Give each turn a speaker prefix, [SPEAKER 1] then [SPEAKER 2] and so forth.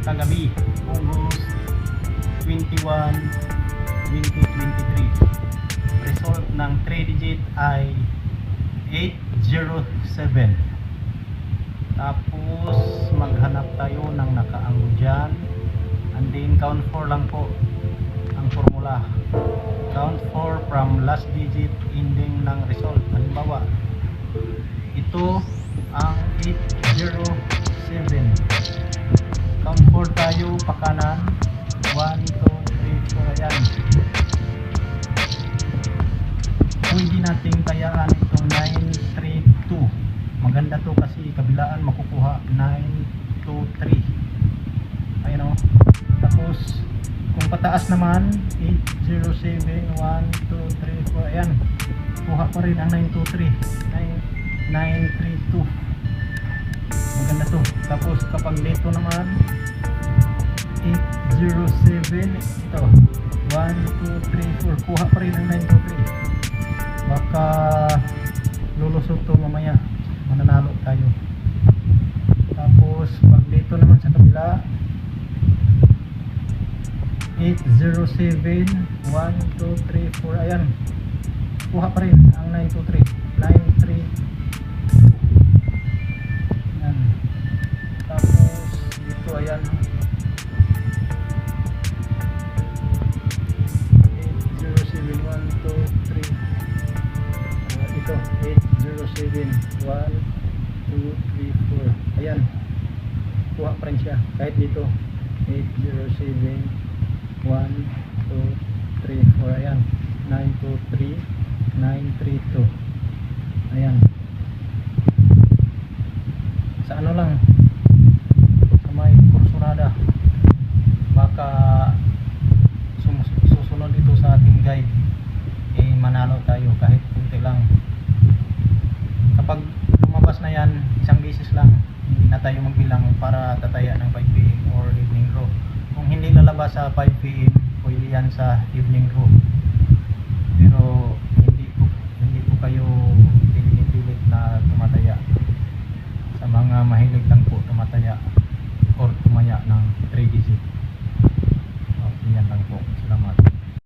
[SPEAKER 1] kagabi, August 21, 2023. Result ng 3 digit ay 807. Tapos maghanap tayo ng nakaanggo dyan, and then count 4 lang po ang formula. Count 4 from last digit ending ng result. Halimbawa, ito ang 807. Count 4 tayo pa kanan. 1, 2, 3, 4. Ayan. Pwede nating tayaan itong 932. Maganda to kasi kabilaan makukuha 923. Ayan o. Tapos kung pataas naman 807, 1, 2, 3, 4. Ayan. Kuha pa rin ang 923. 932. Maganda to. Tapos kapag dito naman 807, ito 1, 2, 3, 4. Kuha pa rin ang 923. Baka lulusot to mamaya, mananalo tayo. Tapos pag dito naman sa kabila 807, 1, 2, 3, 4. Ayan, kuha pa rin ang 923. 932. Ayan. Tapos dito, ayan, 807, 1, 2, 3. Ito 807, 1, 2, 3, 4. Ayan, kuha pa rin siya kahit dito 807, 1, 2, 3, 4. Ayan, 923, 932. Ayan, sa ano lang, sa may kursunada, baka susunod ito sa ating guide, manalo tayo kahit kunti lang. Kapag lumabas na yan, isang beses lang, hindi na tayo magbilang para tataya ng 5 PM or evening row. Kung hindi lalabas sa 5 PM, pwede yan sa evening row.